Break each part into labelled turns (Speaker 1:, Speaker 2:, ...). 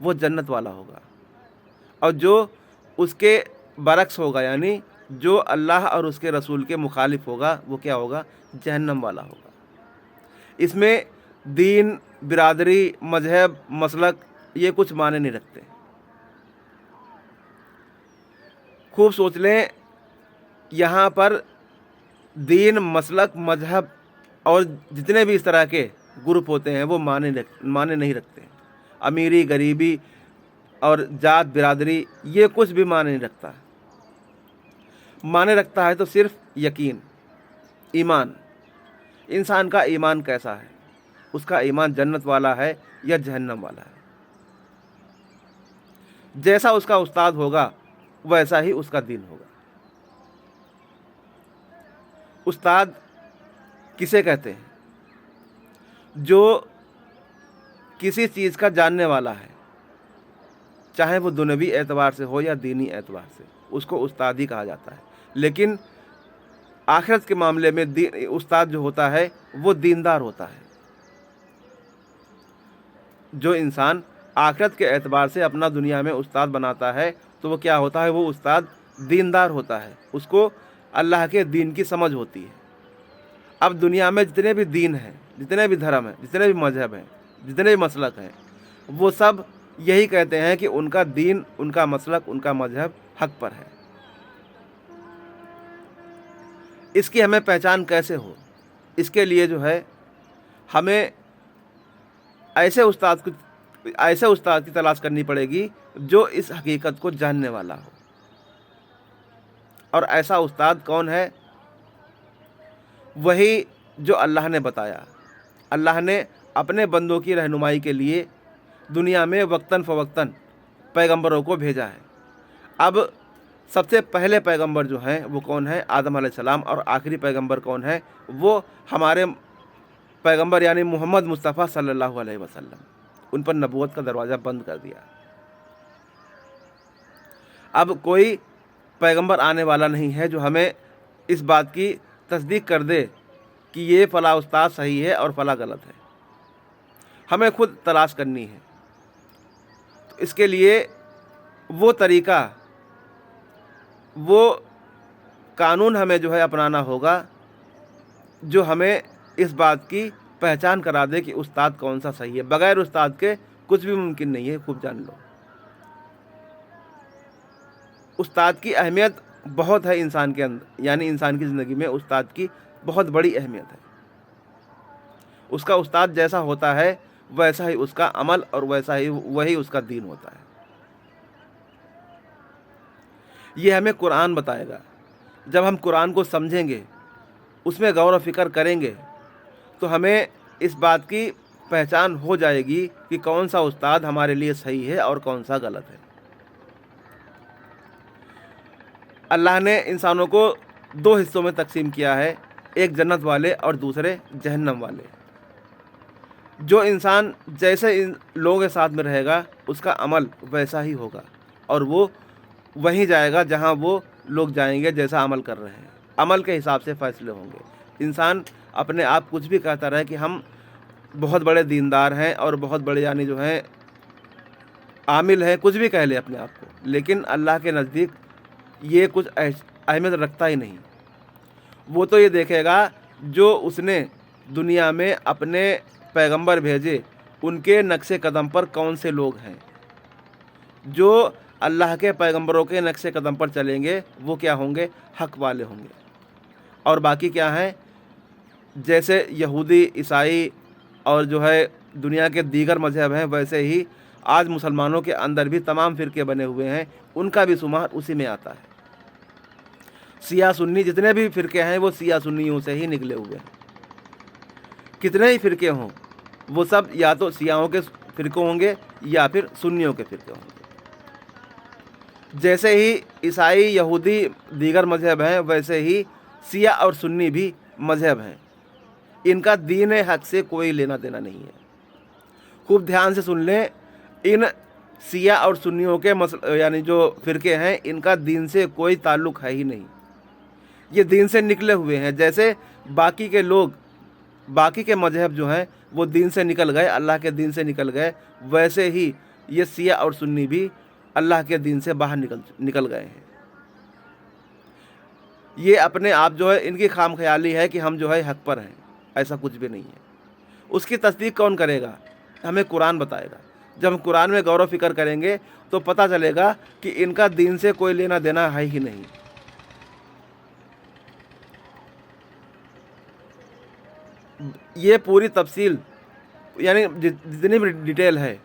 Speaker 1: وہ جنت والا ہوگا، اور جو اس کے برعکس ہوگا یعنی جو اللہ اور اس کے رسول کے مخالف ہوگا وہ کیا ہوگا؟ جہنم والا ہوگا۔ اس میں دین، برادری، مذہب، مسلک یہ کچھ معنی نہیں رکھتے۔ خوب سوچ لیں، یہاں پر دین، مسلک، مذہب اور جتنے بھی اس طرح کے گروپ ہوتے ہیں وہ معنی نہیں رکھتے۔ امیری، غریبی اور ذات، برادری یہ کچھ بھی معنی نہیں رکھتا۔ معنی رکھتا ہے تو صرف یقین، ایمان۔ انسان کا ایمان کیسا ہے؟ اس کا ایمان جنت والا ہے یا جہنم والا ہے؟ جیسا اس کا استاد ہوگا ویسا ہی اس کا دین ہوگا۔ استاد کسے کہتے ہیں؟ جو کسی چیز کا جاننے والا ہے، چاہے وہ دنیوی اعتبار سے ہو یا دینی اعتبار سے، اس کو استاد ہی کہا جاتا ہے۔ لیکن آخرت کے معاملے میں استاد جو ہوتا ہے وہ دیندار ہوتا ہے۔ جو انسان آخرت کے اعتبار سے اپنا دنیا میں استاد بناتا ہے تو وہ کیا ہوتا ہے؟ وہ استاد دیندار ہوتا ہے، اس کو اللہ کے دین کی سمجھ ہوتی ہے۔ اب دنیا میں جتنے بھی دین ہیں، جتنے بھی دھرم ہیں، جتنے بھی مذہب ہیں، جتنے بھی مسلک ہیں، وہ سب یہی کہتے ہیں کہ ان کا دین، ان کا مسلک، ان کا مذہب حق پر ہے۔ اس کی ہمیں پہچان کیسے ہو؟ اس کے لیے جو ہے ہمیں ایسے استاد کی تلاش کرنی پڑے گی جو اس حقیقت کو جاننے والا ہو۔ اور ایسا استاد کون ہے؟ وہی جو اللہ نے بتایا۔ اللہ نے اپنے بندوں کی رہنمائی کے لیے دنیا میں وقتاً فوقتاً پیغمبروں کو بھیجا ہے۔ اب سب سے پہلے پیغمبر جو ہیں وہ کون ہیں؟ آدم علیہ السلام۔ اور آخری پیغمبر کون ہے؟ وہ ہمارے پیغمبر یعنی محمد مصطفیٰ صلی اللہ علیہ وسلم۔ ان پر نبوت کا دروازہ بند کر دیا۔ اب کوئی پیغمبر آنے والا نہیں ہے جو ہمیں اس بات کی تصدیق کر دے کہ یہ فلاں استاد صحیح ہے اور فلاں غلط ہے۔ ہمیں خود تلاش کرنی ہے۔ تو اس کے لیے وہ طریقہ، وہ قانون ہمیں جو ہے اپنانا ہوگا جو ہمیں اس بات کی پہچان کرا دے کہ استاد کون سا صحیح ہے۔ بغیر استاد کے کچھ بھی ممکن نہیں ہے، خوب جان لو۔ استاد کی اہمیت بہت ہے انسان کے اندر، یعنی انسان کی زندگی میں استاد کی بہت بڑی اہمیت ہے۔ اس کا استاد جیسا ہوتا ہے ویسا ہی اس کا عمل اور وہی اس کا دین ہوتا ہے۔ یہ ہمیں قرآن بتائے گا۔ جب ہم قرآن کو سمجھیں گے، اس میں غور و فکر کریں گے، تو ہمیں اس بات کی پہچان ہو جائے گی کہ کون سا استاد ہمارے لیے صحیح ہے اور کون سا غلط ہے۔ اللہ نے انسانوں کو دو حصوں میں تقسیم کیا ہے، ایک جنت والے اور دوسرے جہنم والے۔ جو انسان جیسے ان لوگوں کے ساتھ میں رہے گا اس کا عمل ویسا ہی ہوگا، اور وہ وہیں جائے گا جہاں وہ لوگ جائیں گے جیسا عمل کر رہے ہیں۔ عمل کے حساب سے فیصلے ہوں گے۔ انسان اپنے آپ کچھ بھی کہتا رہے کہ ہم بہت بڑے دیندار ہیں اور بہت بڑے یعنی جو ہیں عامل ہیں، کچھ بھی کہہ لے اپنے آپ کو، لیکن اللہ کے نزدیک یہ کچھ اہمیت رکھتا ہی نہیں۔ وہ تو یہ دیکھے گا جو اس نے دنیا میں اپنے پیغمبر بھیجے ان کے نقش قدم پر کون سے لوگ ہیں۔ جو اللہ کے پیغمبروں کے نقش قدم پر چلیں گے وہ کیا ہوں گے؟ حق والے ہوں گے۔ اور باقی کیا ہیں؟ جیسے یہودی، عیسائی اور جو ہے دنیا کے دیگر مذہب ہیں، ویسے ہی آج مسلمانوں کے اندر بھی تمام فرقے بنے ہوئے ہیں، ان کا بھی شمار اسی میں آتا ہے۔ شیعہ سنی جتنے بھی فرقے ہیں وہ شیعہ سنیوں سے ہی نکلے ہوئے ہیں۔ کتنے ہی فرقے ہوں وہ سب یا تو شیعوں کے فرقے ہوں گے یا پھر سنیوں کے فرقے ہوں گے۔ جیسے ہی عیسائی، یہودی دیگر مذہب ہیں ویسے ہی شیعہ اور سنی بھی مذہب ہیں۔ ان کا دین حق سے کوئی لینا دینا نہیں ہے۔ خوب دھیان سے سن لیں، ان شیعہ اور سنیوں کے یعنی جو فرقے ہیں ان کا دین سے کوئی تعلق ہے ہی نہیں۔ یہ دین سے نکلے ہوئے ہیں۔ جیسے باقی کے لوگ، باقی کے مذہب جو ہیں وہ دین سے نکل گئے، اللہ کے دین سے نکل گئے، ویسے ہی یہ شیعہ اور سنی بھی اللہ کے دین سے باہر نکل گئے ہیں۔ یہ اپنے آپ جو ہے ان کی خام خیالی ہے کہ ہم جو ہے حق پر ہیں، ایسا کچھ بھی نہیں ہے۔ اس کی تصدیق کون کرے گا؟ ہمیں قرآن بتائے گا۔ جب ہم قرآن میں غور و فکر کریں گے تو پتہ چلے گا کہ ان کا دین سے کوئی لینا دینا ہے ہی نہیں۔ یہ پوری تفصیل یعنی جتنی بھی ڈیٹیل ہے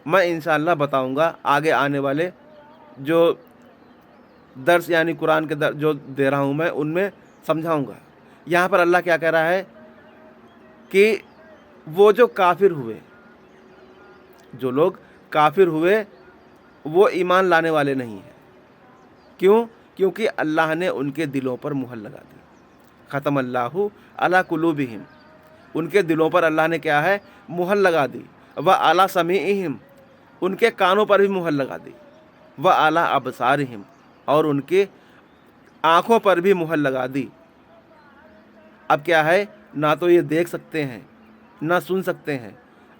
Speaker 1: میں انشاءاللہ بتاؤں گا آگے آنے والے جو درس یعنی قرآن کے جو دے رہا ہوں میں ان میں سمجھاؤں گا۔ یہاں پر اللہ کیا کہہ رہا ہے کہ وہ جو کافر ہوئے، جو لوگ کافر ہوئے وہ ایمان لانے والے نہیں ہیں۔ کیوں؟ کیونکہ اللہ نے ان کے دلوں پر مہر لگا دی۔ ختم اللہ علی قلوبہم، ان کے دلوں پر اللہ نے کیا ہے؟ مہر لگا دی۔ وعلی سمیعہم، ان کے کانوں پر بھی مہر لگا دی۔ وعلی ابصارہم، اور ان کے آنکھوں پر بھی مہر لگا دی۔ اب کیا ہے؟ نہ تو یہ دیکھ سکتے ہیں، نہ سن سکتے ہیں،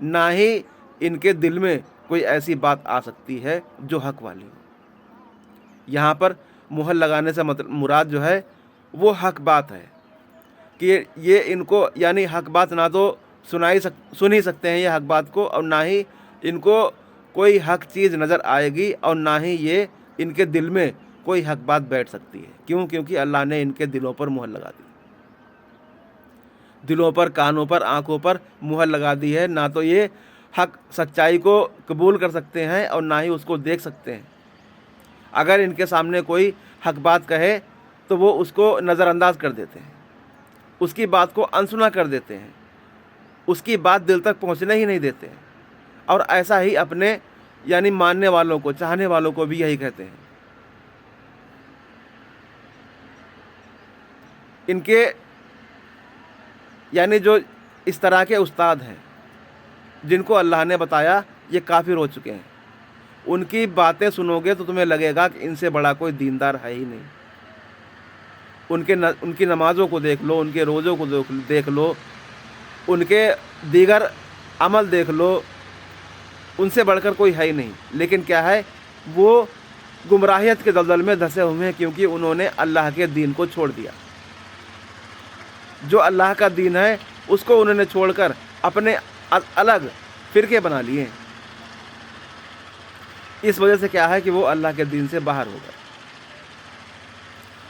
Speaker 1: نہ ہی ان کے دل میں کوئی ایسی بات آ سکتی ہے جو حق والی ہو۔ یہاں پر مہر لگانے سے مراد جو ہے وہ حق بات ہے کہ یہ ان کو یعنی حق بات نہ تو سن ہی سکتے ہیں یہ حق بات کو، اور نہ ہی ان کو کوئی حق چیز نظر آئے گی، اور نہ ہی یہ ان کے دل میں کوئی حق بات بیٹھ سکتی ہے۔ کیوں؟ کیونکہ اللہ نے ان کے دلوں پر مہر لگا دی، دلوں پر، کانوں پر، آنکھوں پر مہر لگا دی ہے۔ نہ تو یہ حق سچائی کو قبول کر سکتے ہیں اور نہ ہی اس کو دیکھ سکتے ہیں۔ اگر ان کے سامنے کوئی حق بات کہے تو وہ اس کو نظر انداز کر دیتے ہیں، اس کی بات کو انسنا کر دیتے ہیں، اس کی بات دل تک پہنچنے ہی نہیں دیتے ہیں۔ اور ایسا ہی اپنے یعنی ماننے والوں کو، چاہنے والوں کو بھی یہی کہتے ہیں۔ ان کے یعنی جو اس طرح کے استاد ہیں جن کو اللہ نے بتایا یہ کافر ہو چکے ہیں، ان کی باتیں سنو گے تو تمہیں لگے گا کہ ان سے بڑا کوئی دیندار ہے ہی نہیں۔ ان کی نمازوں کو دیکھ لو، ان کے روزوں کو دیکھ لو، ان کے دیگر عمل دیکھ لو، ان سے بڑھ کر کوئی ہے ہی نہیں۔ لیکن کیا ہے؟ وہ گمراہیت کے دلدل میں دھسے ہوئے ہیں کیونکہ انہوں نے اللہ کے دین کو چھوڑ دیا۔ جو اللہ کا دین ہے اس کو انہوں نے چھوڑ کر اپنے الگ فرقے بنا لیے۔ اس وجہ سے کیا ہے کہ وہ اللہ کے دین سے باہر ہو گئے۔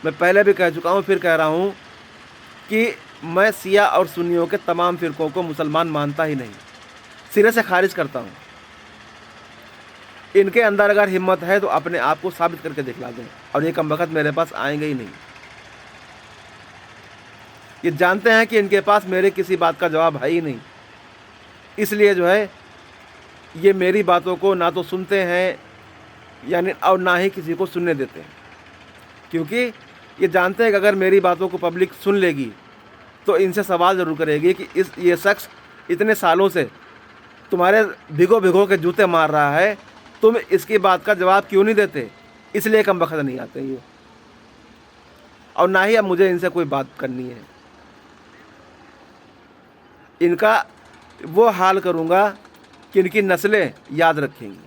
Speaker 1: میں پہلے بھی کہہ چکا ہوں، پھر کہہ رہا ہوں کہ میں شیعہ اور سنیوں کے تمام فرقوں کو مسلمان مانتا ہی نہیں، سرے سے خارج کرتا ہوں۔ ان کے اندر اگر ہمت ہے تو اپنے آپ کو ثابت کر کے دکھلا دیں، اور یہ کم وقت میرے پاس آئیں گے ہی نہیں۔ یہ جانتے ہیں کہ ان کے پاس میرے کسی بات کا جواب ہے ہی نہیں، اس لیے جو ہے یہ میری باتوں کو نہ تو سنتے ہیں یعنی اور نہ ہی کسی کو سننے دیتے ہیں، کیونکہ یہ جانتے ہیں کہ اگر میری باتوں کو پبلک سن لے گی تو ان سے سوال ضرور کرے گی کہ یہ شخص اتنے سالوں سے تمہارے بھگو کے جوتے مار رہا ہے، تم اس کی بات کا جواب کیوں نہیں دیتے؟ اس لیے کم وقت نہیں آتے یہ، اور نہ ہی اب مجھے ان سے کوئی بات کرنی ہے۔ ان کا وہ حال کروں گا کہ ان کی نسلیں یاد رکھیں گی۔